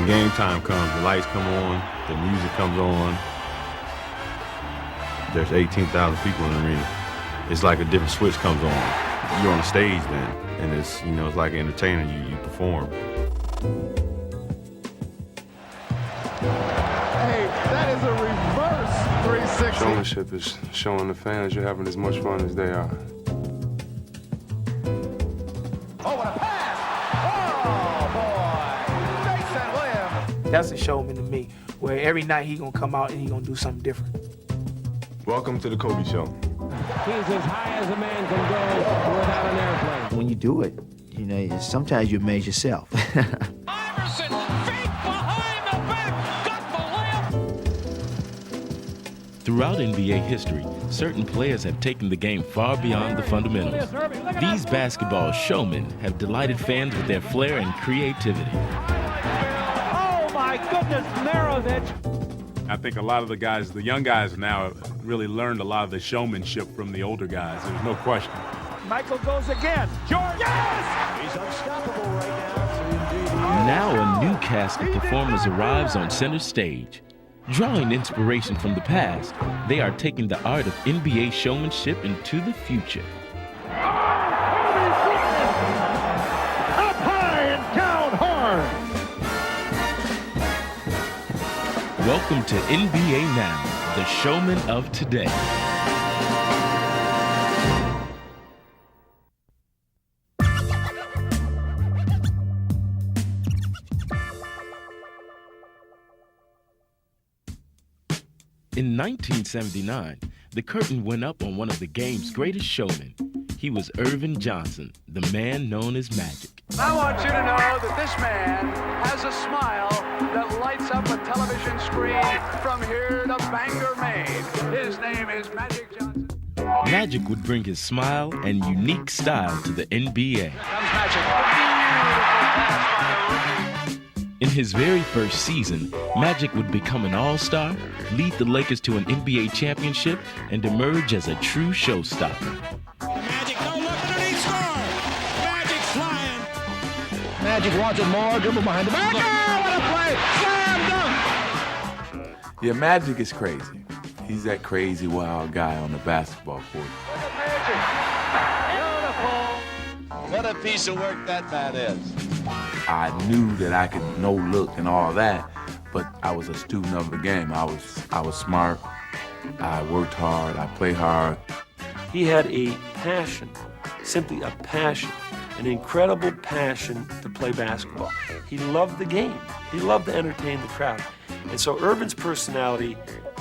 When game time comes, the lights come on, the music comes on. There's 18,000 people in the arena. It's like a different switch comes on. You're on the stage then, and it's, you know, it's like an entertainer, you perform. Hey, that is a reverse 360. Showmanship is showing the fans you're having as much fun as they are. Oh, what a pass! Oh, boy! Jason Williams. That's a showman to me, where every night he gonna come out and he gonna do something different. Welcome to the Cousy Show. He's as high as a man can go without an airplane. When you do it, you know, sometimes you amaze yourself. Iverson, feet behind the back, got the layup. Throughout NBA history, certain players have taken the game far beyond the fundamentals. These basketball showmen have delighted fans with their flair and creativity. Oh my goodness, Maravich. I think a lot of the guys, the young guys now, have really learned a lot of the showmanship from the older guys. There's no question. Michael goes again. Jordan. Yes! He's unstoppable right now. Now a new cast of performers arrives on center stage. Drawing inspiration from the past, they are taking the art of NBA showmanship into the future. Up high and down hard. Welcome to NBA Now, the showmen of today. In 1979, the curtain went up on one of the game's greatest showmen. He was Irvin Johnson, the man known as Magic. I want you to know that this man has a smile that lights up a television screen from here to Bangor, Maine. His name is Magic Johnson. Magic would bring his smile and unique style to the NBA. Here comes Magic. Beautiful pass by the rookie. In his very first season, Magic would become an all-star, lead the Lakers to an NBA championship, and emerge as a true showstopper. Magic, no look underneath score. Magic's flying. Magic wants it more, dribble behind the back. Oh, what a play. Slam dunk. Yeah, Magic is crazy. He's that crazy, wild guy on the basketball court. Beautiful. What a piece of work that man is. I knew that I could no look and all that, but I was a student of the game. I was smart. I worked hard. I played hard. He had a passion, simply a passion, an incredible passion to play basketball. He loved the game. He loved to entertain the crowd. And so Irvin's personality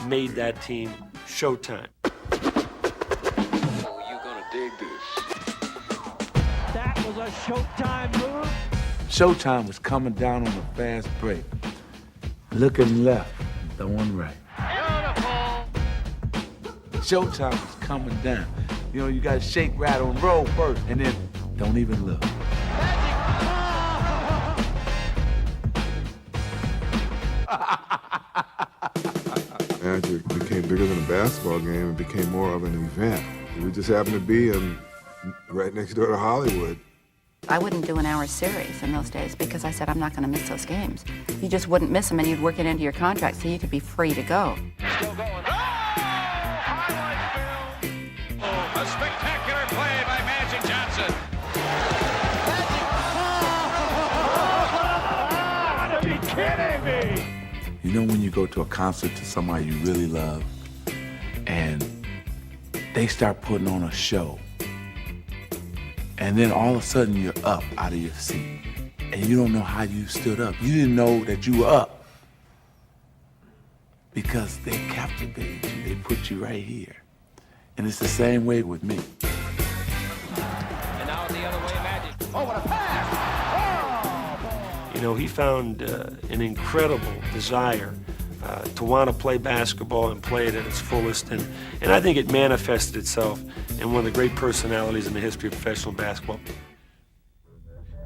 made that team Showtime. Oh, you're gonna dig this. That was a Showtime move. Showtime was coming down on a fast break. Looking left, throwing right. Beautiful. Showtime was coming down. You know, you gotta shake, rattle, and roll first, and then don't even look. Magic became bigger than a basketball game and became more of an event. We just happened to be right next door to Hollywood. I wouldn't do an hour series in those days because I said I'm not going to miss those games. You just wouldn't miss them, and you'd work it into your contract so you could be free to go. Still going. Oh! Highlight film. Oh, a spectacular play by Magic Johnson. Are you kidding me? You know when you go to a concert to somebody you really love, and they start putting on a show, and then all of a sudden you're up out of your seat, and you don't know how you stood up. You didn't know that you were up because they captivated you. They put you right here. And it's the same way with me. And now the other way, Magic. Oh, what a pass! You know, he found an incredible desire to want to play basketball and play it at its fullest. And I think it manifested itself in one of the great personalities in the history of professional basketball.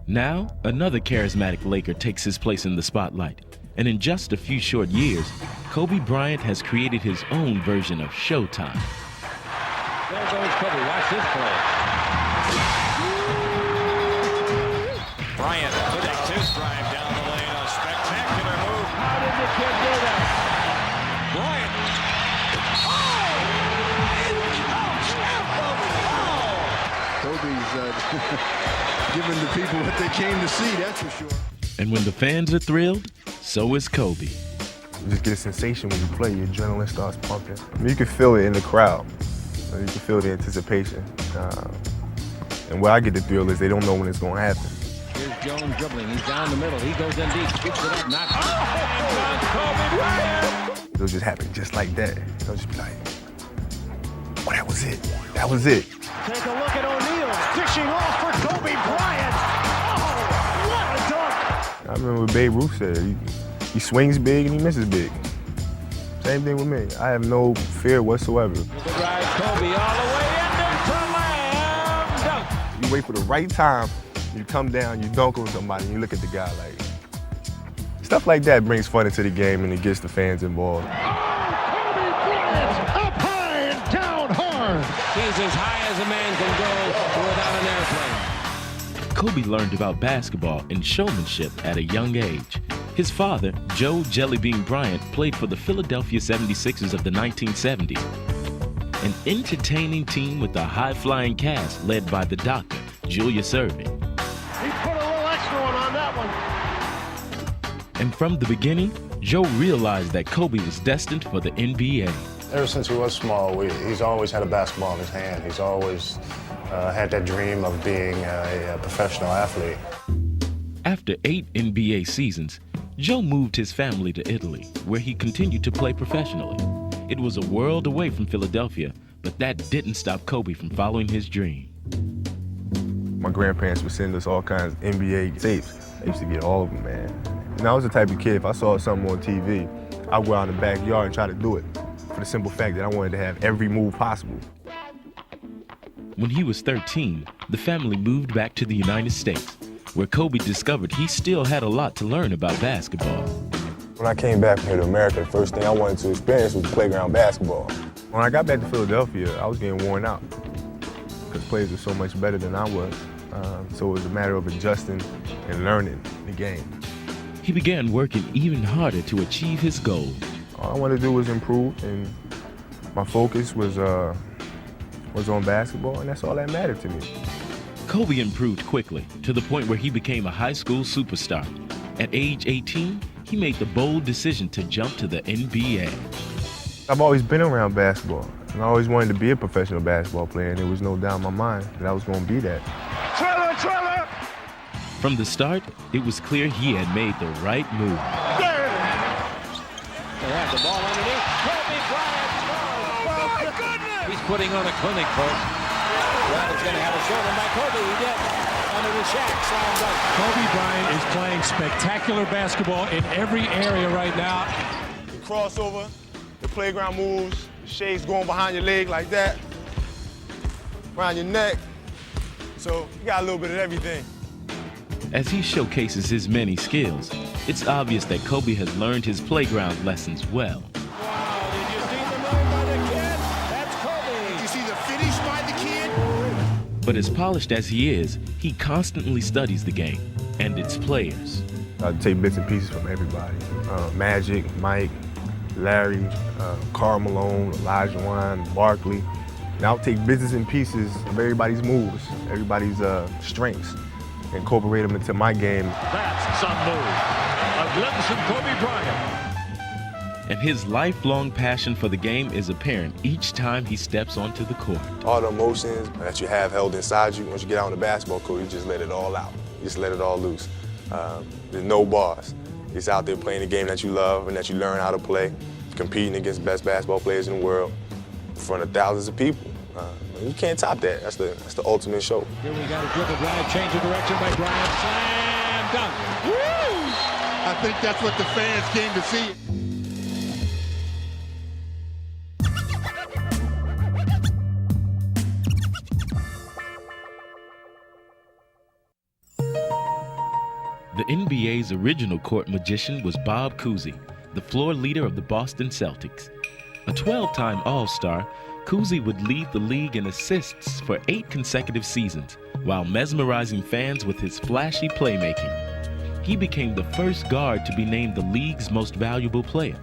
Now, another charismatic Laker takes his place in the spotlight. And in just a few short years, Kobe Bryant has created his own version of Showtime. There goes Kobe. Watch this play. Bryant putting his drive down the lane. A spectacular He's giving the people what they came to see, that's for sure. And when the fans are thrilled, so is Kobe. You just get a sensation when you play, your adrenaline starts pumping. I mean, you can feel it in the crowd. You can feel the anticipation. And where I get the thrill is they don't know when it's going to happen. Here's Jones dribbling. He's down the middle. He goes in deep. Picks it up. Not Kobe Bryant. It'll just happen just like that. It'll just be like, oh, that was it. That was it. Take a look at O'Neal dishing off for Kobe Bryant. Oh, what a dunk. I remember what Babe Ruth said. He swings big and he misses big. Same thing with me. I have no fear whatsoever. Drive Kobe all the way into slam dunk. You wait for the right time, you come down, you dunk on somebody, and you look at the guy like. Stuff like that brings fun into the game and it gets the fans involved. Kobe Bryant up high and down hard. He's as high as a man can go without an airplane. Kobe learned about basketball and showmanship at a young age. His father, Joe Jellybean Bryant, played for the Philadelphia 76ers of the 1970s. An entertaining team with a high-flying cast led by the doctor, Julius Erving. He put a little extra one on that one. And from the beginning, Joe realized that Kobe was destined for the NBA. Ever since he was small, he's always had a basketball in his hand. He's always had that dream of being a professional athlete. After 8 NBA seasons, Joe moved his family to Italy, where he continued to play professionally. It was a world away from Philadelphia, but that didn't stop Kobe from following his dream. My grandparents would send us all kinds of NBA tapes. I used to get all of them, man. And I was the type of kid, if I saw something on TV, I'd go out in the backyard and try to do it, for the simple fact that I wanted to have every move possible. When he was 13, the family moved back to the United States, where Kobe discovered he still had a lot to learn about basketball. When I came back here to America, the first thing I wanted to experience was playground basketball. When I got back to Philadelphia, I was getting worn out because players were so much better than I was. So it was a matter of adjusting and learning the game. He began working even harder to achieve his goal. All I wanted to do was improve, and my focus was on basketball, and that's all that mattered to me. Kobe improved quickly to the point where he became a high school superstar. At age 18, he made the bold decision to jump to the NBA. I've always been around basketball, and I always wanted to be a professional basketball player, and there was no doubt in my mind that I was going to be that. Triller! From the start, it was clear he had made the right move. There it is! They have the ball underneath. Kobe Bryant scores! Oh, my goodness! He's putting on a clinic, folks. Well, he's going to have a short one by Kobe. He did. Under the Shaq, slam dunk. Kobe Bryant is playing spectacular basketball in every area right now. The crossover, the playground moves, the shades going behind your leg like that, around your neck. So you got a little bit of everything. As he showcases his many skills, it's obvious that Kobe has learned his playground lessons well. Wow, did you see the move by the kid? That's Kobe. Did you see the finish by the kid? But as polished as he is, he constantly studies the game and its players. I take bits and pieces from everybody. Magic, Mike, Larry, Karl Malone, Elijah Wan, Barkley. And I'll take bits and pieces of everybody's moves, everybody's strengths, and incorporate them into my game. That's some move. A glimpse of Kobe Bryant. And his lifelong passion for the game is apparent each time he steps onto the court. All the emotions that you have held inside you, once you get out on the basketball court, you just let it all out. You just let it all loose. There's no bars. You're just out there playing the game that you love and that you learn how to play, competing against the best basketball players in the world in front of thousands of people. You can't top that. That's the ultimate show. Here we got a dribble drive, change of direction by Bryant, slam dunk. Woo! I think that's what the fans came to see. The NBA's original court magician was Bob Cousy, the floor leader of the Boston Celtics. A 12-time All-Star, Cousy would lead the league in assists for 8 consecutive seasons, while mesmerizing fans with his flashy playmaking. He became the first guard to be named the league's most valuable player,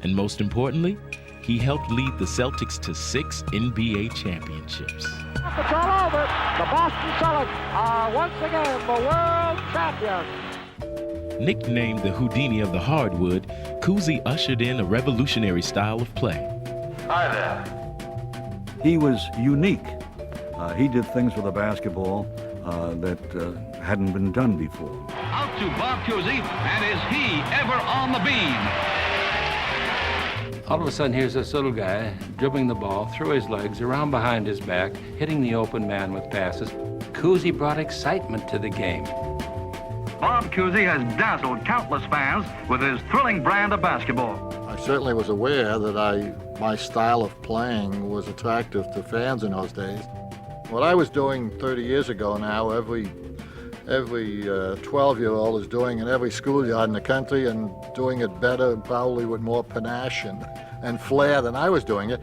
and most importantly, he helped lead the Celtics to 6 NBA championships. It's all over. The Boston Celtics are once again the world champions. Nicknamed the Houdini of the hardwood, Cousy ushered in a revolutionary style of play. Hi there. He was unique. He did things with a basketball that hadn't been done before. Out to Bob Cousy, and is he ever on the beam? All of a sudden, here's this little guy dribbling the ball through his legs, around behind his back, hitting the open man with passes. Cousy brought excitement to the game. Bob Cousy has dazzled countless fans with his thrilling brand of basketball. I certainly was aware that my style of playing was attractive to fans in those days. What I was doing 30 years ago now, every 12-year-old is doing in every schoolyard in the country, and doing it better, probably with more panache and flair than I was doing it.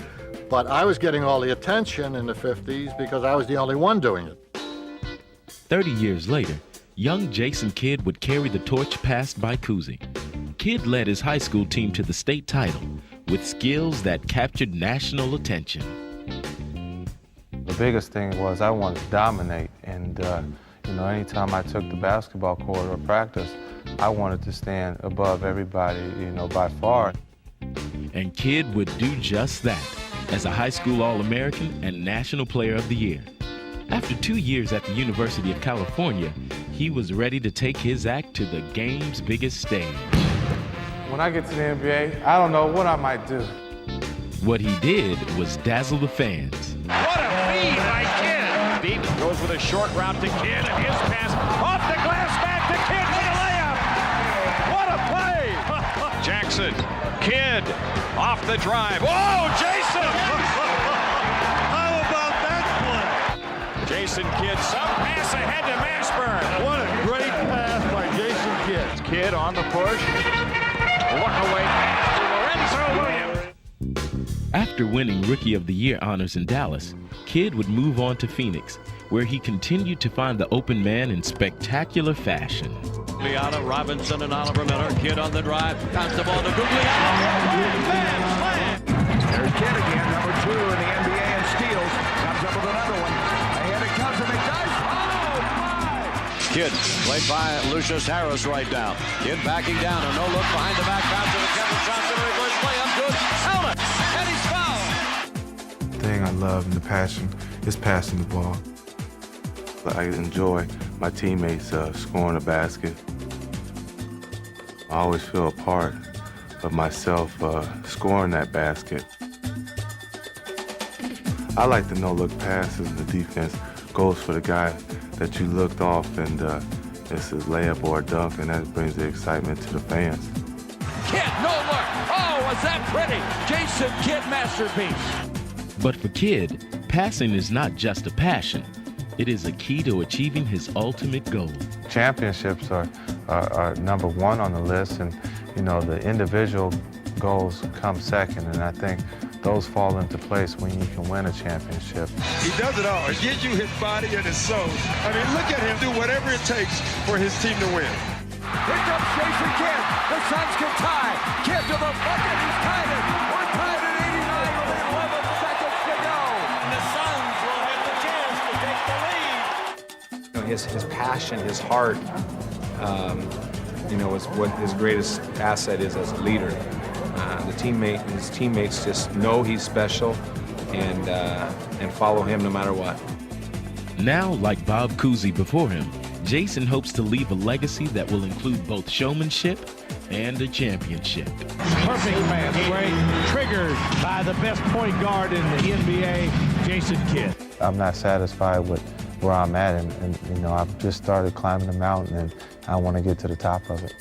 But I was getting all the attention in the 50s because I was the only one doing it. 30 years later, young Jason Kidd would carry the torch passed by Cousy. Kidd led his high school team to the state title with skills that captured national attention. The biggest thing was I wanted to dominate, and anytime I took the basketball court or practice, I wanted to stand above everybody, by far. And Kidd would do just that as a high school All-American and National Player of the Year. After 2 years at the University of California, he was ready to take his act to the game's biggest stage. When I get to the NBA, I don't know what I might do. What he did was dazzle the fans. What a feed by Kidd! Deep goes with a short route to Kidd, and his pass off the glass back to Kidd for the layup! What a play! Jackson, Kidd, off the drive. Whoa, Jason! How about that play? Jason Kidd, some pass ahead to Mashburn. What a great pass by Jason Kidd. Kidd on the push. Look away pass to Lorenzo Williams. After winning Rookie of the Year honors in Dallas, Kidd would move on to Phoenix, where he continued to find the open man in spectacular fashion. Gugliotta, Robinson, and Oliver Miller. Kidd on the drive. Counts the ball to Gugliotta. There's Kidd again, number 2 in the NBA in steals. Comes up with another one. Ahead it comes, and it does. Oh, my! Kidd, played by Lucius Harris right down. Kidd backing down. A no-look behind the back. Bounce to the Kevin Johnson. Reverse play up good. Helmet. And he's fouled. The thing I love and the passion is passing the ball. I enjoy my teammates scoring a basket. I always feel a part of myself scoring that basket. I like the no-look passes. The defense goes for the guy that you looked off, and it's a layup or a dunk, and that brings the excitement to the fans. Kidd, no look. Oh, was that pretty? Jason Kidd masterpiece. But for Kidd, passing is not just a passion. It is a key to achieving his ultimate goal. Championships are number 1 on the list, and the individual goals come second, and I think those fall into place when you can win a championship. He does it all. He gives you his body and his soul. I mean, look at him do whatever it takes for his team to win. Here comes Jason Kidd. The Suns can tie. Kidd to the bucket. He's tied it. We're tied at 89 with 11 seconds to go. And the Suns will have the chance to take the lead. His passion, his heart, is what his greatest asset is as a leader. His teammates just know he's special and follow him no matter what. Now, like Bob Cousy before him, Jason hopes to leave a legacy that will include both showmanship and a championship. Perfect pass break, triggered by the best point guard in the NBA, Jason Kidd. I'm not satisfied with where I'm at, and I've just started climbing the mountain, and I want to get to the top of it.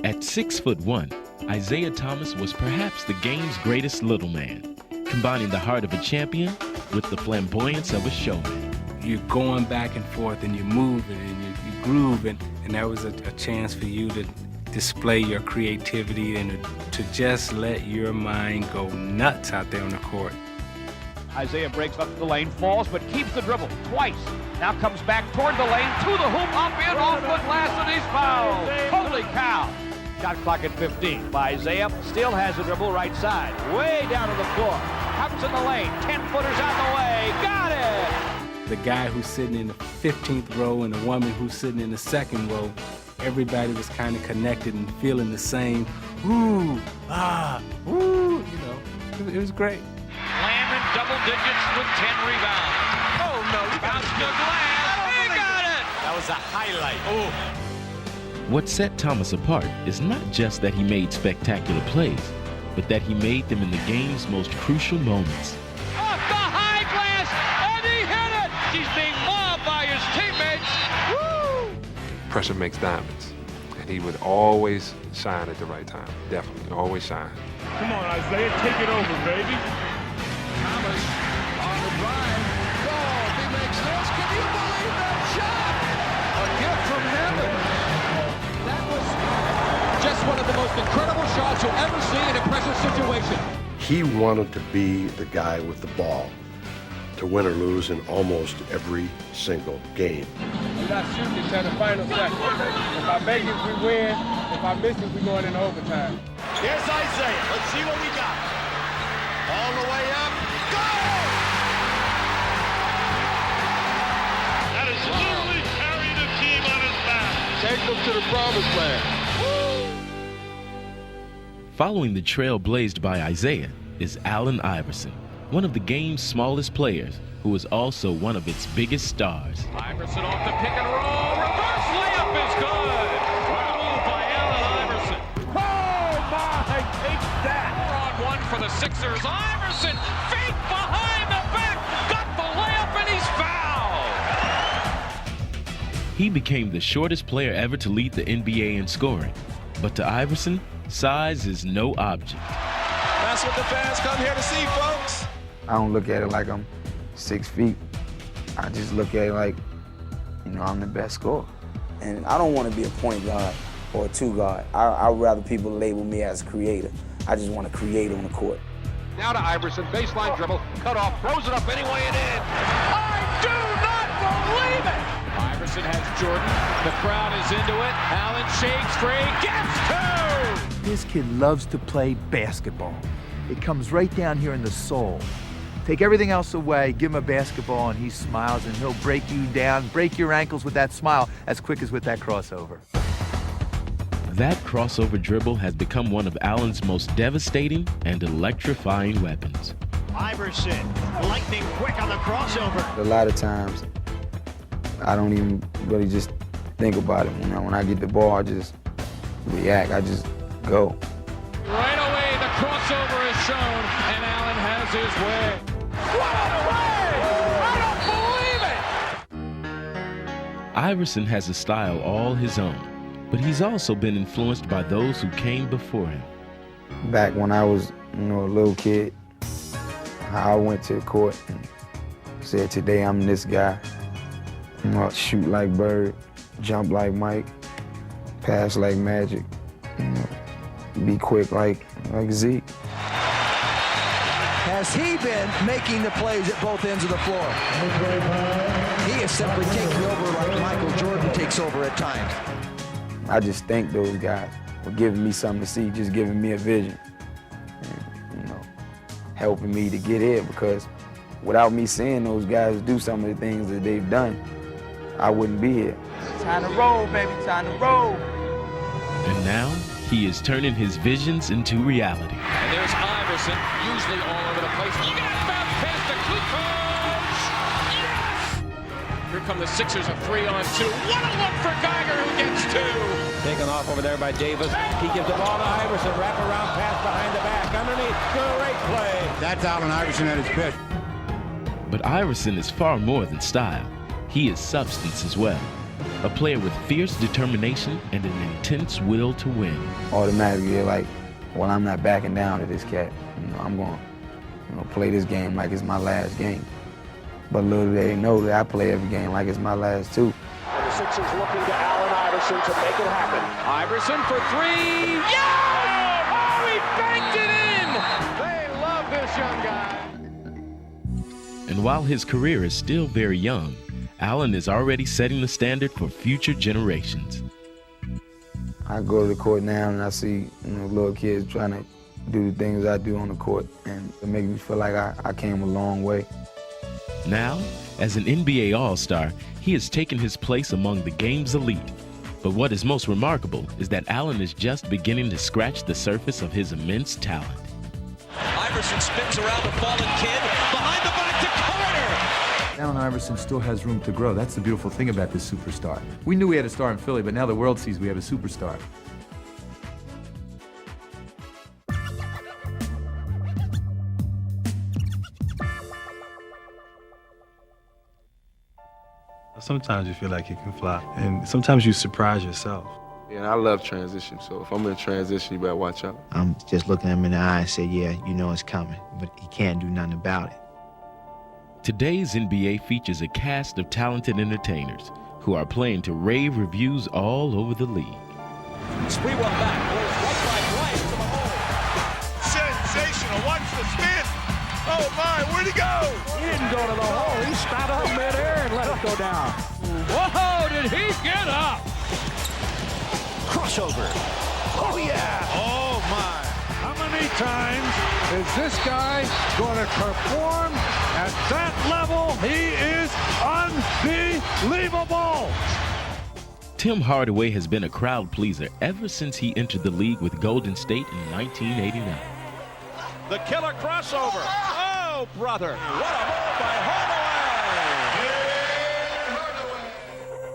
At 6'1", Isaiah Thomas was perhaps the game's greatest little man, combining the heart of a champion with the flamboyance of a showman. You're going back and forth, and you're moving, and you groove, and that was a chance for you to display your creativity and to just let your mind go nuts out there on the court. Isaiah breaks up the lane, falls, but keeps the dribble twice. Now comes back toward the lane, to the hoop, up in, off the glass, and he's fouled. Holy cow. Shot clock at 15 by Isaiah. Still has the dribble right side. Way down to the floor. Comes in the lane. 10-footers out the way. Got it. The guy who's sitting in the 15th row and the woman who's sitting in the second row, everybody was kind of connected and feeling the same. Ooh, ah, ooh, you know, it was great. Lamb in double digits with 10 rebounds. Oh, no. Bounce to Lamb. He got it. That was a highlight. Oh. What set Thomas apart is not just that he made spectacular plays, but that he made them in the game's most crucial moments. Off the high glass, and he hit it. He's being mobbed by his teammates. Woo! Pressure makes diamonds, and he would always shine at the right time. Definitely, always shine. Come on, Isaiah, take it over, baby. Thomas on the drive. Oh, he makes this. Can you believe that shot? A gift from heaven. That was just one of the most incredible shots you'll ever see in a pressure situation. He wanted to be the guy with the ball to win or lose in almost every single game. We're not shooting until the final second. If I make it, we win. If I miss it, we're going into overtime. Here's Isaiah. Let's see what we got. All the way up. Go! That is literally carrying the team on his back. Take them to the promised land. Following the trail blazed by Isaiah is Allen Iverson, one of the game's smallest players, who is also one of its biggest stars. Iverson off the pick and roll. Reverse layup is good. What a move by Allen Iverson. Oh, my, take that. 4-on-1 for the Sixers. Iverson, feet behind the back. Got the layup and he's fouled. He became the shortest player ever to lead the NBA in scoring. But to Iverson, size is no object. That's what the fans come here to see, folks. I don't look at it like I'm 6 feet. I just look at it like, you know, I'm the best scorer. And I don't want to be a point guard or a two guard. I'd rather people label me as a creator. I just want to create on the court. Now to Iverson, baseline dribble, cut off, throws it up anyway and in. I do not believe it. Iverson has Jordan. The crowd is into it. Allen shakes free, gets two! This kid loves to play basketball. It comes right down here in the soul. Take everything else away, give him a basketball, and he smiles, and he'll break you down, break your ankles with that smile as quick as with that crossover. That crossover dribble has become one of Allen's most devastating and electrifying weapons. Iverson, lightning quick on the crossover. A lot of times, I don't even really just think about it. When I get the ball, I just react. I just go. Right away, the crossover is shown, and Allen has his way. What a play! I don't believe it! Iverson has a style all his own, but he's also been influenced by those who came before him. Back when I was, a little kid, I went to the court and said, today I'm this guy. I'll shoot like Bird, jump like Mike, pass like Magic, be quick like Zeke. Has he been making the plays at both ends of the floor? He is simply taking over like Michael Jordan takes over at times. I just thank those guys for giving me something to see, just giving me a vision, and, helping me to get here, because without me seeing those guys do some of the things that they've done, I wouldn't be here. Time to roll, baby, time to roll. And now, he is turning his visions into reality. And there's Iverson, usually all over the place. Look at that bounce pass to Kukoc! Yes! Here come the Sixers, a 3-on-2. What a look for Geiger, who gets two! Taken off over there by Davis. He gives the ball to Iverson. Wrap around pass behind the back. Underneath. Great play. That's Allen Iverson at his best. But Iverson is far more than style. He is substance as well. A player with fierce determination and an intense will to win. Automatically, they're like, well, I'm not backing down to this cat. I'm going to play this game like it's my last game. But little do they know that I play every game like it's my last too. And the Sixers looking to Allen Iverson to make it happen. Iverson for three. Yeah! Oh, he banked it in! They love this young guy. And while his career is still very young, Allen is already setting the standard for future generations. I go to the court now and I see little kids trying to do the things I do on the court, and it makes me feel like I came a long way. Now, as an NBA All-Star, he has taken his place among the game's elite. But what is most remarkable is that Allen is just beginning to scratch the surface of his immense talent. Iverson spins around the fallen kid, behind the back to Carter! Allen Iverson still has room to grow. That's the beautiful thing about this superstar. We knew we had a star in Philly, but now the world sees we have a superstar. Sometimes you feel like you can fly, and sometimes you surprise yourself. And I love transition, so if I'm in transition, you better watch out. I'm just looking him in the eye and say, yeah, you know it's coming, but he can't do nothing about it. Today's NBA features a cast of talented entertainers who are playing to rave reviews all over the league. Sprewell back, rolls right by Bryant to the hole. Sensational, watch the spin. Oh my, where'd he go? He didn't go to the hole. He stopped up midair and let it go down. Whoa, did he get up? Crossover. Oh yeah. Oh my. How many times is this guy going to perform at that level? He is unbelievable. Tim Hardaway has been a crowd pleaser ever since he entered the league with Golden State in 1989. The killer crossover. Oh, brother. What a move by Hardaway.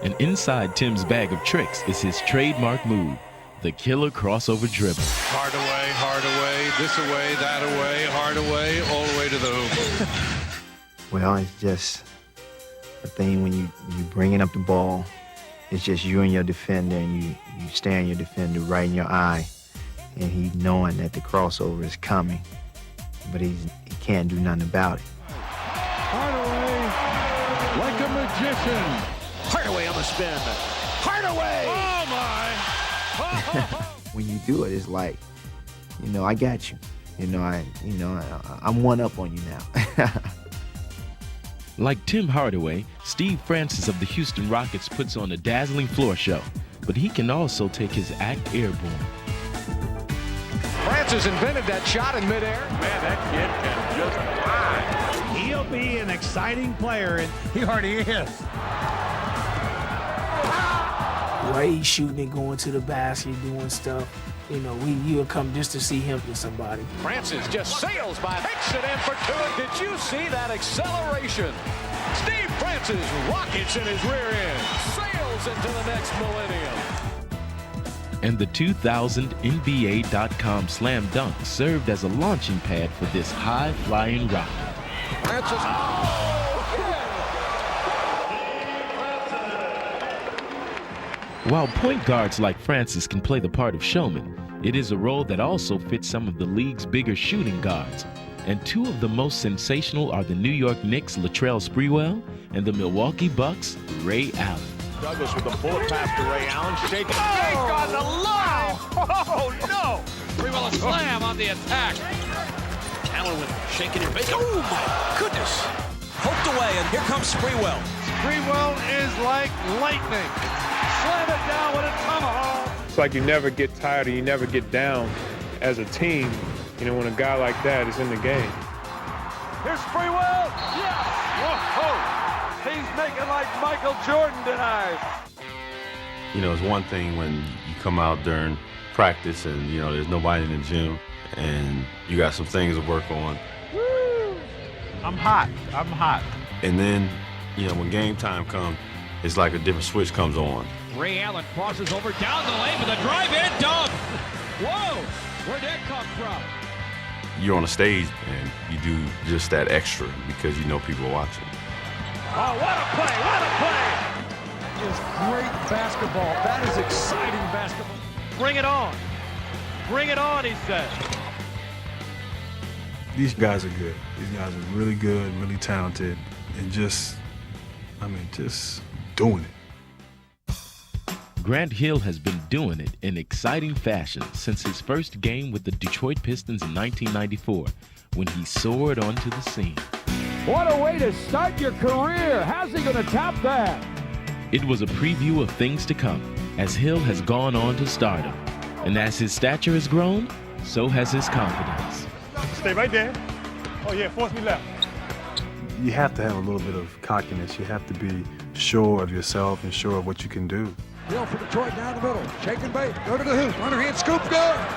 And inside Tim's bag of tricks is his trademark move, the killer crossover dribble. Hardaway, this away, that away, Hardaway, all the way to the hoop. Well, it's just a thing when you bringing up the ball, it's just you and your defender, and you staring your defender right in your eye, and he knowing that the crossover is coming, but he can't do nothing about it. Hardaway, like a magician. Hardaway on the spin. Hardaway! Oh my! When you do it, it's like, I got you. I'm one up on you now. Like Tim Hardaway, Steve Francis of the Houston Rockets puts on a dazzling floor show, but he can also take his act airborne. Francis invented that shot in midair. Man, that kid can just fly. He'll be an exciting player, and he already is. The way he's shooting and going to the basket, doing stuff, you'll come just to see him with somebody. Francis just sails by, takes it in for two. Did you see that acceleration? Steve Francis rockets in his rear end, sails into the next millennium. And the 2000 NBA.com slam dunk served as a launching pad for this high-flying rocket. Francis, While point guards like Francis can play the part of showman, it is a role that also fits some of the league's bigger shooting guards. And two of the most sensational are the New York Knicks' Latrell Sprewell and the Milwaukee Bucks' Ray Allen. Douglas with the pull pass to Ray Allen, shaking. Oh, on the line! Oh, no! Sprewell a slam on the attack. Allen with shaking and bacon. Oh, my goodness. Poked away, and here comes Sprewell. Sprewell is like lightning. Slam it down with a tomahawk. It's like you never get tired or you never get down as a team, when a guy like that is in the game. Here's Sprewell. Yes! Whoa! He's making like Michael Jordan tonight. It's one thing when you come out during practice and, there's nobody in the gym and you got some things to work on. Woo! I'm hot. And then, when game time comes, it's like a different switch comes on. Ray Allen crosses over down the lane with a drive-in dunk. Whoa! Where'd that come from? You're on a stage and you do just that extra because people are watching. Oh, what a play! What a play! It's great basketball. That is exciting basketball. Bring it on. Bring it on, he says. These guys are good. These guys are really good, really talented, and just doing it. Grant Hill has been doing it in exciting fashion since his first game with the Detroit Pistons in 1994, when he soared onto the scene. What a way to start your career. How's he going to top that? It was a preview of things to come, as Hill has gone on to stardom. And as his stature has grown, so has his confidence. Stay right there. Oh yeah, force me left. You have to have a little bit of cockiness. You have to be sure of yourself and sure of what you can do. Hill for Detroit down the middle. Shake and bait. Go to the hoop. Underhand scoop. Go.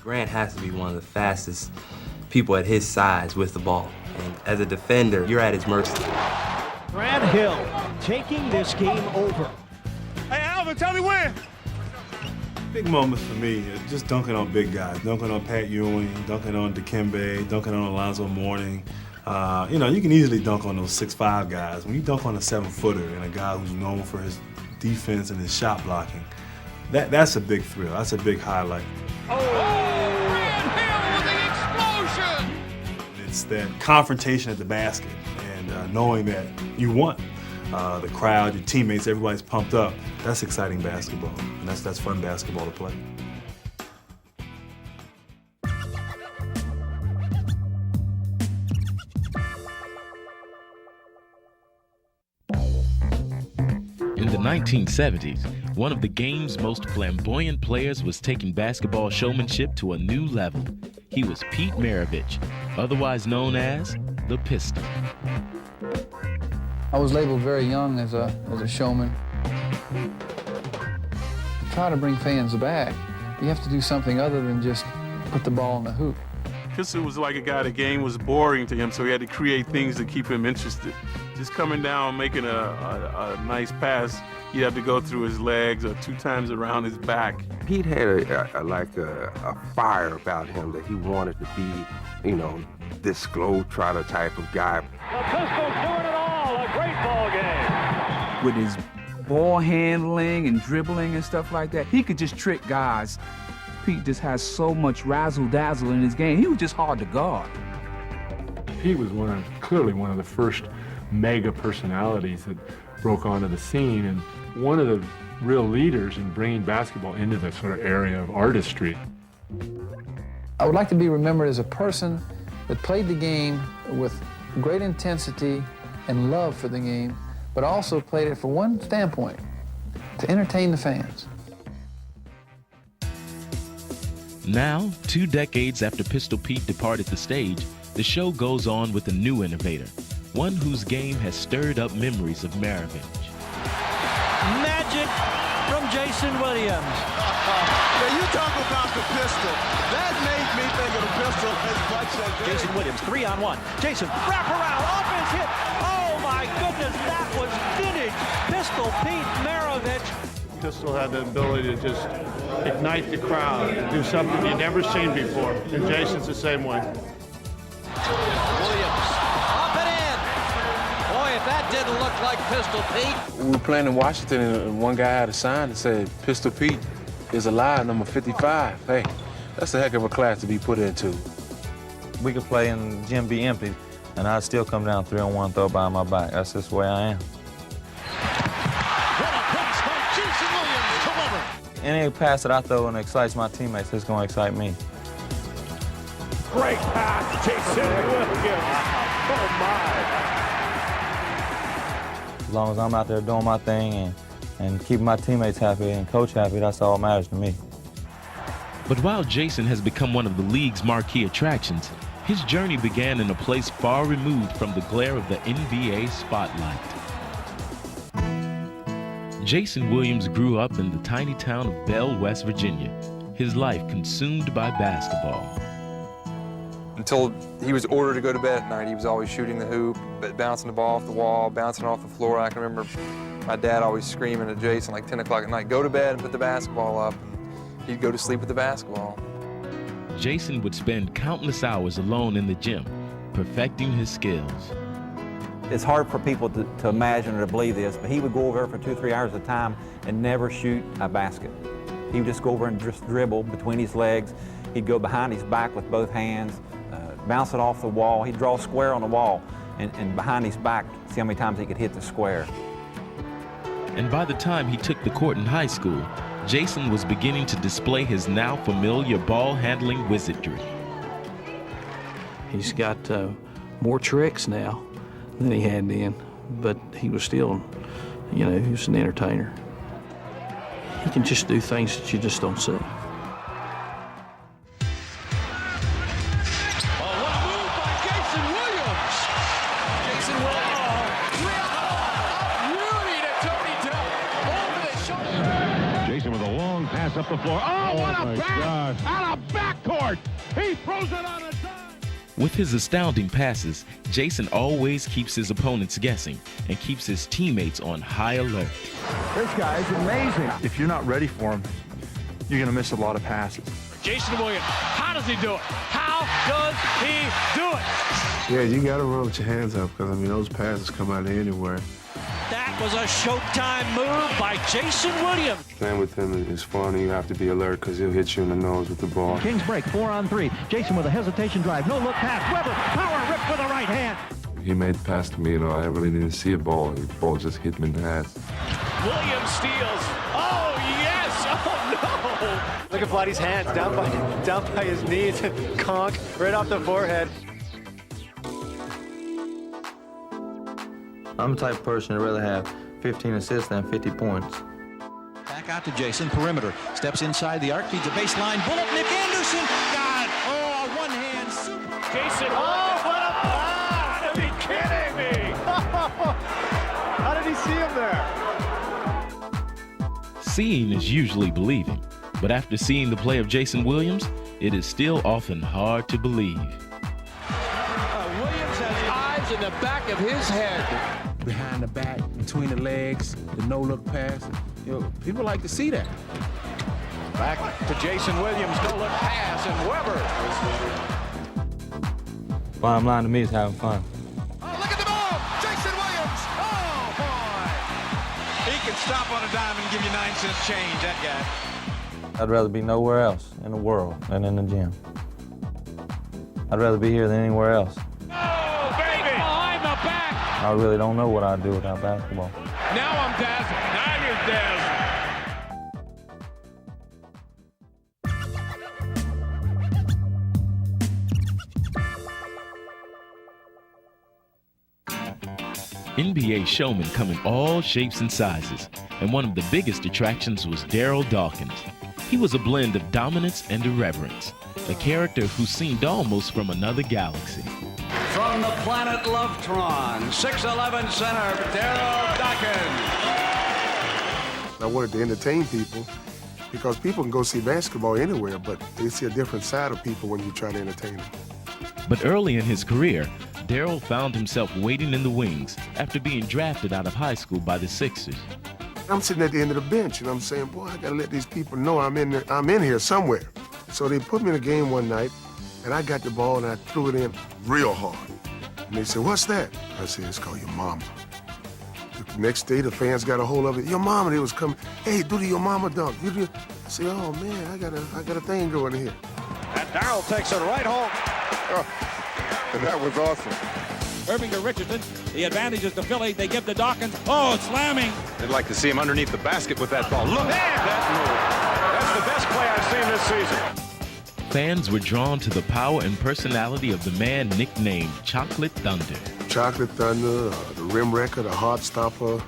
Grant has to be one of the fastest people at his size with the ball. And as a defender, you're at his mercy. Grant Hill taking this game over. Hey, Alvin, tell me when. Big moments for me, just dunking on big guys, dunking on Pat Ewing, dunking on Dikembe, dunking on Alonzo Mourning. You know, you can easily dunk on those 6'5" guys. When you dunk on a 7-footer and a guy who's known for his defense and his shot blocking, that's a big thrill. That's a big highlight. Oh, Grant Hill with the explosion! It's that confrontation at the basket and knowing that you won. The crowd, your teammates, everybody's pumped up. That's exciting basketball, and that's fun basketball to play. In the 1970s, one of the game's most flamboyant players was taking basketball showmanship to a new level. He was Pete Maravich, otherwise known as the Pistol. I was labeled very young as a showman. To try to bring fans back, you have to do something other than just put the ball in the hoop. Pistol was like a guy, the game was boring to him, so he had to create things to keep him interested. Just coming down, making a nice pass, he'd have to go through his legs or 2 times around his back. Pete had a fire about him that he wanted to be, you know, this globetrotter type of guy. The Pistol doing it all, a great ball game. With his ball handling and dribbling and stuff like that, he could just trick guys. Pete just has so much razzle-dazzle in his game. He was just hard to guard. Pete was clearly one of the first mega personalities that broke onto the scene and one of the real leaders in bringing basketball into the sort of area of artistry. I would like to be remembered as a person that played the game with great intensity and love for the game, but also played it for one standpoint, to entertain the fans. Now, 2 decades after Pistol Pete departed the stage, the show goes on with a new innovator, one whose game has stirred up memories of Maravich. Magic from Jason Williams. Now you talk about the Pistol. That made me think of the Pistol as much as Jason Williams, 3-on-1. Jason, wrap around, off his hip. Oh my goodness, that was vintage Pistol Pete Maravich. Pistol had the ability to just ignite the crowd and do something you've never seen before. And Jason's the same way. Williams, up and in. Boy, if that didn't look like Pistol Pete. We were playing in Washington, and one guy had a sign that said, Pistol Pete is alive, number 55. Hey, that's a heck of a class to be put into. We could play and the gym be empty, and I'd still come down 3-on-1, throw by my back. That's just the way I am. Any pass that I throw and excites my teammates, it's going to excite me. Great pass, Jason Williams. Oh, As long as I'm out there doing my thing and keeping my teammates happy and coach happy, that's all that matters to me. But while Jason has become one of the league's marquee attractions, his journey began in a place far removed from the glare of the NBA spotlight. Jason Williams grew up in the tiny town of Bell, West Virginia, his life consumed by basketball. Until he was ordered to go to bed at night, he was always shooting the hoop, bouncing the ball off the wall, bouncing off the floor. I can remember my dad always screaming at Jason like 10 o'clock at night, go to bed and put the basketball up. And he'd go to sleep with the basketball. Jason would spend countless hours alone in the gym, perfecting his skills. It's hard for people to imagine or to believe this, but he would go over there for 2 or 3 hours at a time and never shoot a basket. He would just go over and just dribble between his legs. He'd go behind his back with both hands, bounce it off the wall. He'd draw a square on the wall and behind his back, see how many times he could hit the square. And by the time he took the court in high school, Jason was beginning to display his now familiar ball-handling wizardry. He's got more tricks now. than he had then, but he was still, he was an entertainer. He can just do things that you just don't see. Up the floor. Oh, what a pass! Out of backcourt! He throws it on a dime! With his astounding passes, Jason always keeps his opponents guessing and keeps his teammates on high alert. This guy is amazing. If you're not ready for him, you're going to miss a lot of passes. Jason Williams, how does he do it? How does he do it? Yeah, you got to run with your hands up because, those passes come out of anywhere. That was a showtime move by Jason Williams. Playing with him is fun. You have to be alert because he'll hit you in the nose with the ball. Kings break, 4-on-3. Jason with a hesitation drive. No look pass. Weber, power rip with the right hand. He made the pass to me, I really didn't see a ball. The ball just hit me in the ass. Williams steals. Oh, yes. Oh, no. Look at Vladdy's hands down by his knees and conk right off the forehead. I'm the type of person to rather have 15 assists than 50 points. Back out to Jason, perimeter. Steps inside the arc, feeds a baseline. Bullet, Nick Anderson. God, oh, a one-hand super. Jason, oh, what a pass! Are you kidding me? How did he see him there? Seeing is usually believing, but after seeing the play of Jason Williams, it is still often hard to believe. Williams has eyes in the back of his head. Behind the back, between the legs, the no-look pass. People like to see that. Back to Jason Williams, no-look pass, and Weber. Bottom line to me is having fun. Oh, look at the ball! Jason Williams! Oh, boy! He can stop on a dime and give you 9 cents change, that guy. I'd rather be nowhere else in the world than in the gym. I'd rather be here than anywhere else. I really don't know what I'd do without basketball. Now I'm dazzled. Now you're dazzled. NBA showmen come in all shapes and sizes, and one of the biggest attractions was Daryl Dawkins. He was a blend of dominance and irreverence, a character who seemed almost from another galaxy. From the planet Lovetron, 6'11" center, Daryl Dawkins. I wanted to entertain people because people can go see basketball anywhere, but they see a different side of people when you try to entertain them. But early in his career, Daryl found himself waiting in the wings after being drafted out of high school by the Sixers. I'm sitting at the end of the bench, and I'm saying, boy, I gotta let these people know I'm in here somewhere. So they put me in a game one night, and I got the ball, and I threw it in real hard. And they said, what's that? I said, it's called your mama. The next day, the fans got a hold of it. Your mama, they was coming, hey, do the your mama dunk. I said, oh, man, I got a thing going here. And Daryl takes it right home. And that was awesome. Irving to Richardson. The advantage is to Philly. They give to Dawkins. Oh, slamming. I'd like to see him underneath the basket with that ball. Look at that move. That's the best play I've seen this season. Fans were drawn to the power and personality of the man nicknamed Chocolate Thunder. Chocolate Thunder, the rim wrecker, the heart stopper.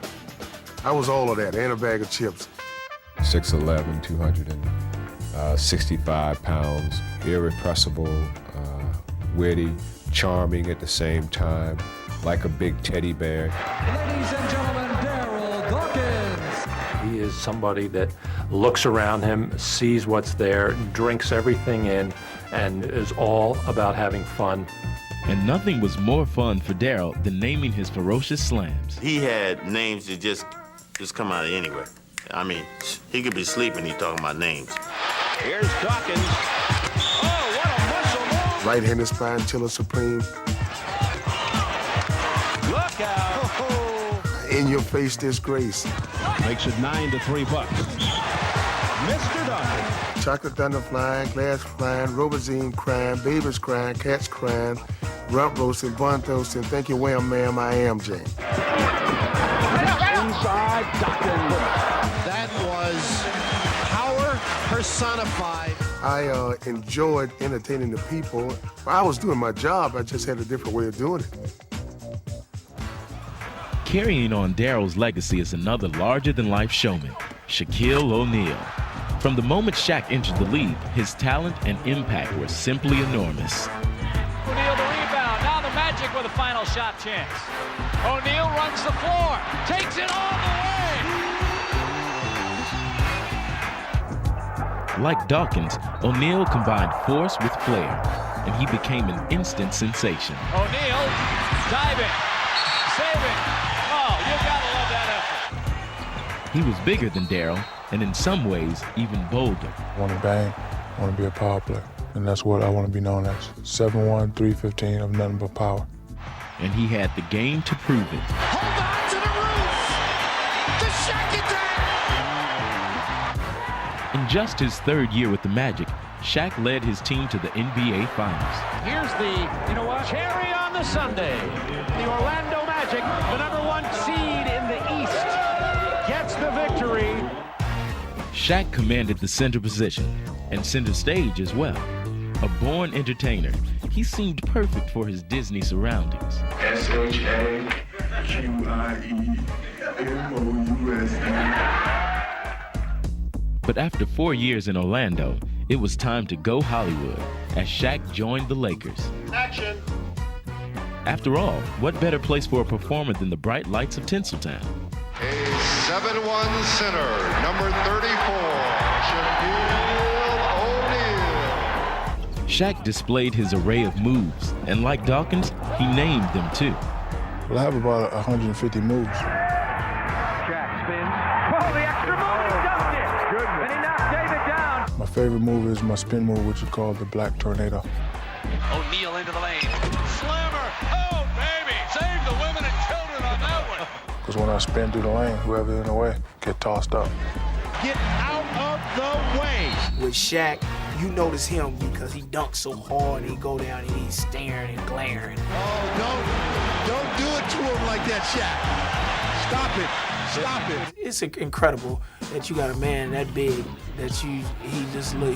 I was all of that, and a bag of chips. 6'11", 265 pounds, irrepressible, witty, charming at the same time, like a big teddy bear. Ladies and gentlemen, Daryl Dawkins. He is somebody that looks around him, sees what's there, drinks everything in, and is all about having fun. And nothing was more fun for Daryl than naming his ferocious slams. He had names that just come out of anywhere. I mean, he could be sleeping, he's talking about names. Here's Dawkins. Oh, what a muscle move! Right-handed spine chiller supreme. Look out! Oh. In your face disgrace. Makes it 9-3 Bucks. Mr. Dawkins. Chocolate Thunder flying, glass flying, Robazine crying, babies crying, cats crying, rump roasting, bun toasting, thank you, wham, ma'am, I am Jane. Inside Dawkins. That was power personified. I enjoyed entertaining the people. I was doing my job, I just had a different way of doing it. Carrying on Daryl's legacy is another larger-than-life showman, Shaquille O'Neal. From the moment Shaq entered the league, his talent and impact were simply enormous. O'Neal the rebound. Now the Magic with a final shot chance. O'Neal runs the floor. Takes it all the way. Like Dawkins, O'Neal combined force with flair, and he became an instant sensation. O'Neal diving, saving. Oh, you gotta love that effort. He was bigger than Daryl, and in some ways, even bolder. I want to bang, I want to be a power player, and that's what I want to be known as. 7'1", 315 of nothing but power. And he had the game to prove it. Hold on to the roof! The Shaq attack! In just his third year with the Magic, Shaq led his team to the NBA Finals. Here's the, cherry on the sundae. The Orlando Magic, the #1 seed in the East, gets the victory. Shaq commanded the center position and center stage as well. A born entertainer, he seemed perfect for his Disney surroundings. SHAQIEMOUSE. But after 4 years in Orlando, it was time to go Hollywood as Shaq joined the Lakers. Action! After all, what better place for a performer than the bright lights of Tinseltown? A 7'1" center, number 34, Shaquille O'Neal. Shaq displayed his array of moves, and like Dawkins, he named them too. Well, I have about 150 moves. Shaq spins. Oh, the extra move, he dumped it. Goodness. And he knocked David down. My favorite move is my spin move, which is called the Black Tornado. O'Neal into the lane. Slammer. Oh, baby. Save the women and children on that one. Because when I spin through the lane, whoever's in the way get tossed up. Get out of the way! With Shaq, you notice him because he dunks so hard and he go down and he's staring and glaring. Oh, don't do it to him like that, Shaq. Stop it. It's incredible that you got a man that big that he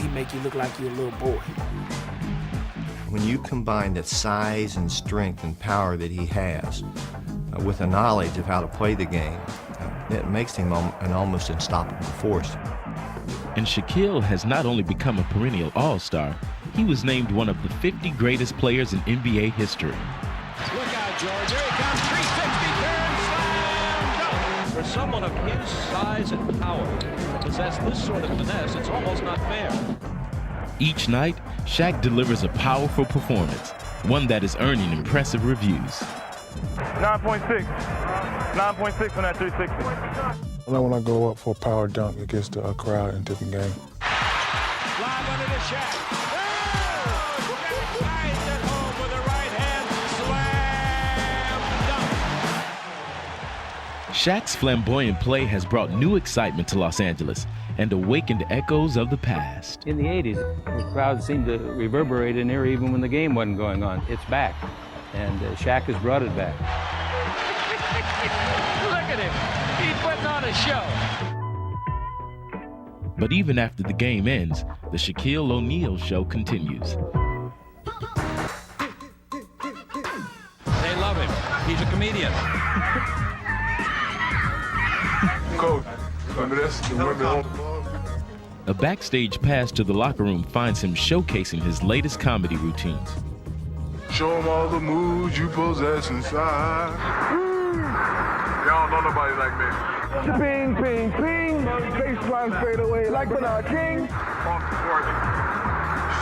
make you look like you're a little boy. When you combine the size and strength and power that he has with a knowledge of how to play the game, it makes him an almost unstoppable force. And Shaquille has not only become a perennial all-star, he was named one of the 50 greatest players in NBA history. Look out, George. Here he comes. 360 turn slam dunk. For someone of his size and power to possess this sort of finesse, it's almost not fair. Each night, Shaq delivers a powerful performance, one that is earning impressive reviews. 9.6. 9.6 on that 360. When I go up for a power dunk against a crowd in a different game. Live under the Shaq. Oh! Shaq finds it home with a right hand slam dunk. Shaq's flamboyant play has brought new excitement to Los Angeles and awakened echoes of the past. In the 80s, the crowd seemed to reverberate in here even when the game wasn't going on. It's back, and Shaq has brought it back. Look at him. He's putting on a show. But even after the game ends, the Shaquille O'Neal show continues. They love him. He's a comedian. Coach, remember this? A backstage pass to the locker room finds him showcasing his latest comedy routines. Show them all the moves you possess inside. Y'all don't know nobody like me. Ping, ping, ping. Baseline fade away like Bernard King. Off the court,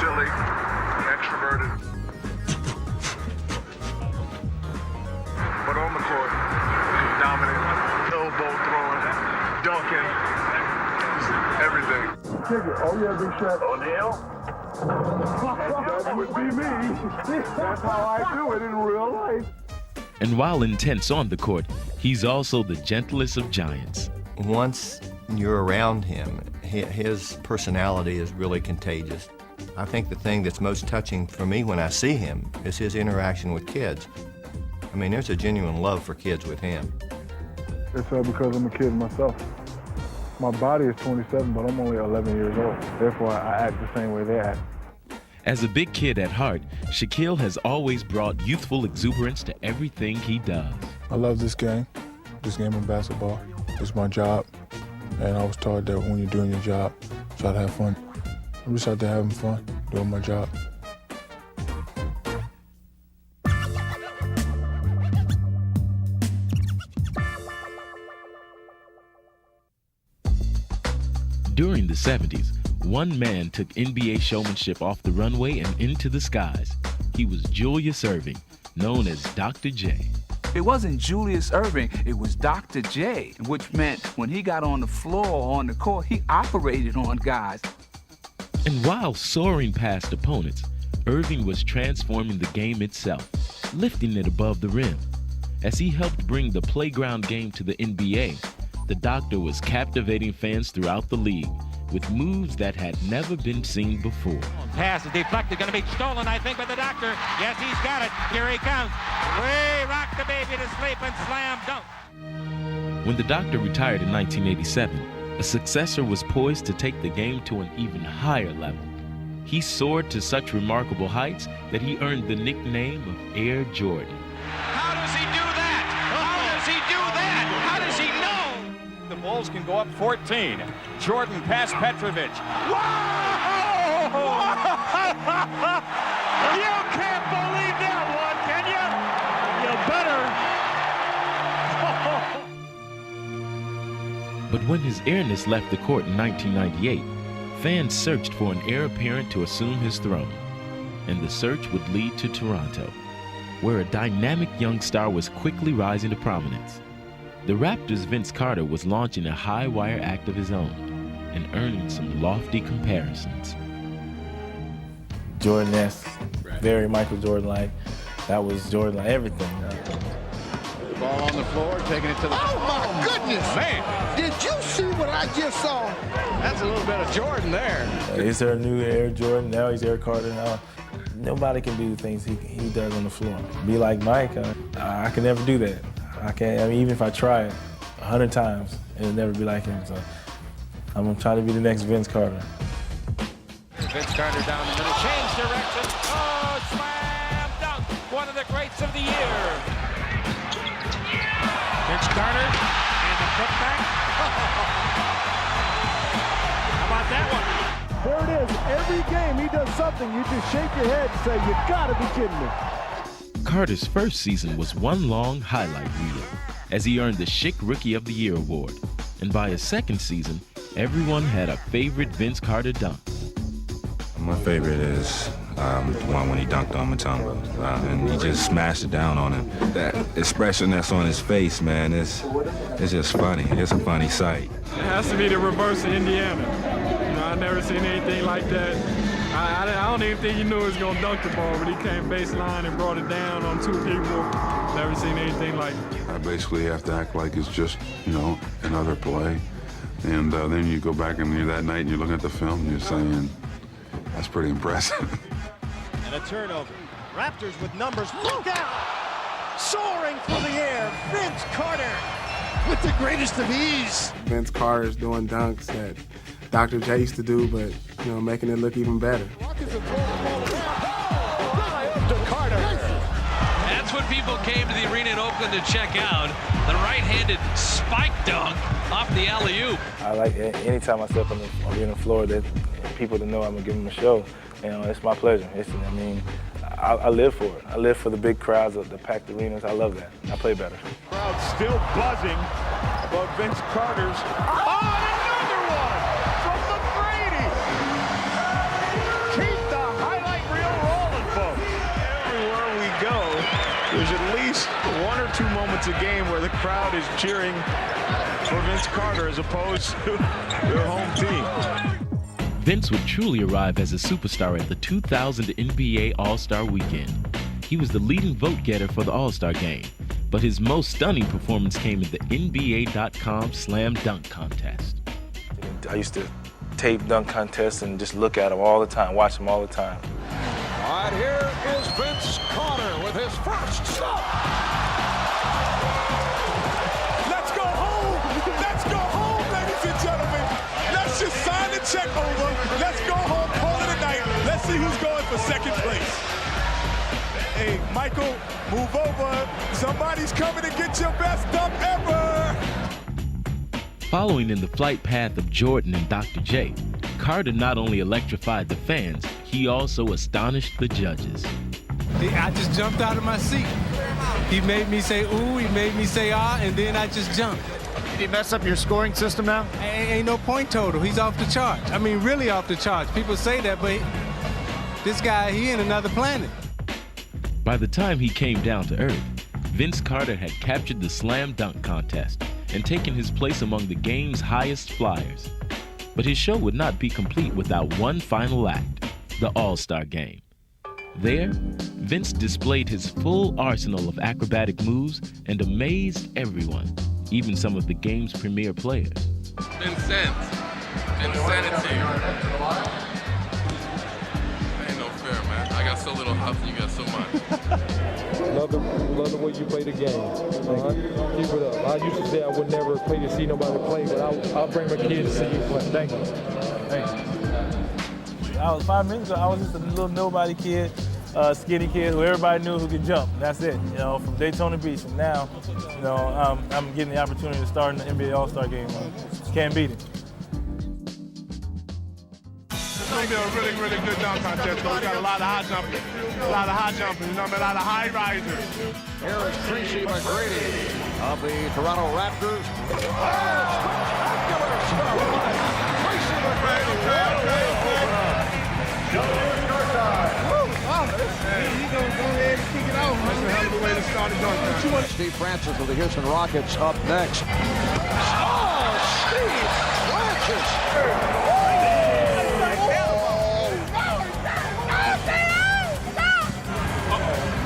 silly, extroverted. But on the court, dominant, elbow throwing, dunking, everything. Oh yeah, Big Shaq. O'Neal? That would be me. That's how I do it in real life. And while intense on the court, he's also the gentlest of giants. Once you're around him, his personality is really contagious. I think the thing that's most touching for me when I see him is his interaction with kids. I mean, there's a genuine love for kids with him. It's because I'm a kid myself. My body is 27, but I'm only 11 years old. Therefore, I act the same way they act. As a big kid at heart, Shaquille has always brought youthful exuberance to everything he does. I love this game. this game of basketball. It's my job, and I was taught that when you're doing your job, try to have fun. I'm just out there having fun, doing my job. During the 70s, one man took NBA showmanship off the runway and into the skies. He was Julius Erving, known as Dr. J. It wasn't Julius Erving, it was Dr. J, which meant when he got on the floor or on the court, he operated on guys. And while soaring past opponents, Erving was transforming the game itself, lifting it above the rim. As he helped bring the playground game to the NBA, the Doctor was captivating fans throughout the league with moves that had never been seen before. Pass is deflected, going to be stolen, I think, by the Doctor. Yes, he's got it. Here he comes. Way rock the baby to sleep and slam dunk. When the Doctor retired in 1987, a successor was poised to take the game to an even higher level. He soared to such remarkable heights that he earned the nickname of Air Jordan. How does he do that? How does he do that? How does he know? The Bulls can go up 14. Jordan past Petrovic. Whoa! You can't believe that one, can you? You better. But when his airness left the court in 1998, fans searched for an heir apparent to assume his throne. And the search would lead to Toronto, where a dynamic young star was quickly rising to prominence. The Raptors' Vince Carter was launching a high-wire act of his own and earning some lofty comparisons. Jordan-esque, very Michael Jordan-like. That was Jordan-like, everything. Ball on the floor, taking it to the... Oh, my goodness! Man! Did you see what I just saw? That's a little bit of Jordan there. Is there a new Air Jordan? Now he's Air Carter. Now nobody can do the things he does on the floor. Be like Mike, I can never do that. I can't, I mean, even if I try it 100 times, it'll never be like him. So I'm gonna try to be the next Vince Carter. Vince Carter down the middle, change direction. Oh, slam dunk! One of the greats of the year. Vince Carter and the putback. How about that one? There it is. Every game he does something, you just shake your head and say, you gotta be kidding me. Carter's first season was one long highlight reel, as he earned the Schick Rookie of the Year award. And by his second season, everyone had a favorite Vince Carter dunk. My favorite is the one when he dunked on Mutombo, and he just smashed it down on him. That expression that's on his face, man, it's just funny. It's a funny sight. It has to be the reverse of Indiana. You know, I've never seen anything like that. I don't even think he knew he was going to dunk the ball, but he came baseline and brought it down on two people. Never seen anything like it. I basically have to act like it's just, you know, another play. And then you go back and you're that night and you're looking at the film and you're saying, that's pretty impressive. And a turnover. Raptors with numbers. Look out! Soaring through the air, Vince Carter with the greatest of ease. Vince Carter's doing dunks that Dr. J used to do, but, you know, making it look even better. That's what people came to the arena in Oakland to check out. The right-handed spike dunk off the alley-oop. I like anytime I step on the arena floor that people to know I'm gonna give them a show. You know, it's my pleasure. I live for it. I live for the big crowds, the packed arenas. I love that. I play better. Crowd still buzzing about Vince Carter's. Oh, another one from McGrady. Keep the highlight reel rolling, folks. Everywhere we go, there's at least one or two moments a game where the crowd is cheering for Vince Carter as opposed to their home team. Vince would truly arrive as a superstar at the 2000 NBA All-Star Weekend. He was the leading vote-getter for the All-Star Game, but his most stunning performance came in the NBA.com Slam Dunk Contest. I used to tape dunk contests and just look at them all the time, watch them all the time. All right, here is Vince Carter with his first stop. Let's go home. Let's go home, ladies and gentlemen. Let's just sign the check over. Let's go home, call it a night. Let's see who's going for second place. Hey, Michael, move over. Somebody's coming to get your best dunk ever. Following in the flight path of Jordan and Dr. J, Carter not only electrified the fans, he also astonished the judges. I just jumped out of my seat. He made me say ooh, he made me say ah, and then I just jumped. Did he mess up your scoring system now? Ain't no point total. He's off the charts. I mean, really off the charts. People say that, but this guy, he in another planet. By the time he came down to earth, Vince Carter had captured the slam dunk contest and taken his place among the game's highest flyers. But his show would not be complete without one final act, the All-Star Game. There, Vince displayed his full arsenal of acrobatic moves and amazed everyone, even some of the game's premier players. Vincent, Vincenity. Ain't no fair, man. I got so little house and you got so much. Love the way you play the game. Keep it up. I used to say I would never play to see nobody play, but I'll bring my kids to see you play. Thank you. Thank you. 5 minutes ago, I was just a little nobody kid, skinny kid who everybody knew who could jump. That's it. You know, from Daytona Beach. And now, you know, I'm getting the opportunity to start in the NBA All-Star Game. Can't beat it. It's going to be a really, really good dunk contest. So we got a lot of high jumpers, you know, a lot of high risers. Here is Tracy McGrady of the Toronto Raptors. Tracy McGrady. He's going to go ahead and kick it out. That's a hell of a way to start a dunk contest. Steve Francis of the Houston Rockets up next. Oh, Steve Francis.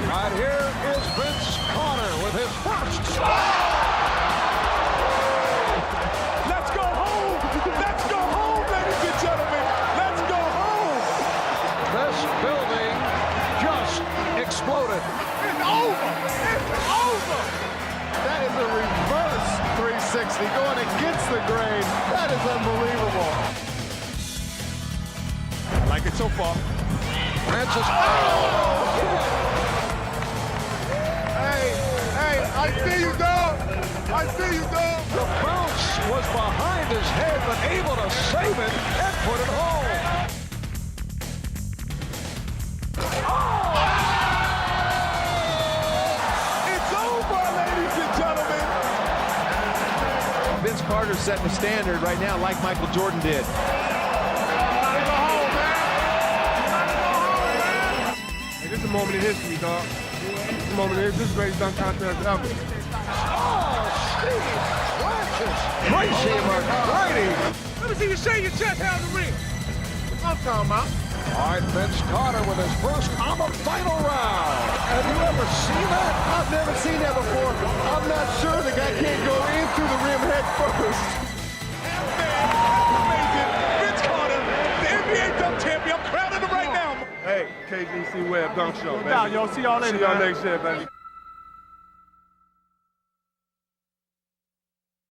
Right here is Vince Carter with his first shot. Let's go home. Let's go home, ladies and gentlemen. Let's go home. This building just exploded. It's over. It's over. That is a reverse 360 going against the grain. That is unbelievable. I like it so far. Francis. Hey, I see you, dog. I see you, dog. The bounce was behind his head, but able to save it and put it home. It's over, ladies and gentlemen. Vince Carter's setting the standard right now like Michael Jordan did. This is a moment in history, dog. This is a moment in history. This is the greatest dunk contest ever. Oh, Steve Francis. Tracy McGrady. Let me see you shake your chest out of the ring. That's what I'm talking about. All right, Vince Carter with his first on the final round. Have you ever seen that? I've never seen that before. I'm not sure the guy can't go in through the rim head first. Amazing. Vince Carter, the NBA dunk champion. I'm crowning him right now. Hey, KGC Web Dunk Show, baby. Yo, see y'all later. See y'all next year, baby.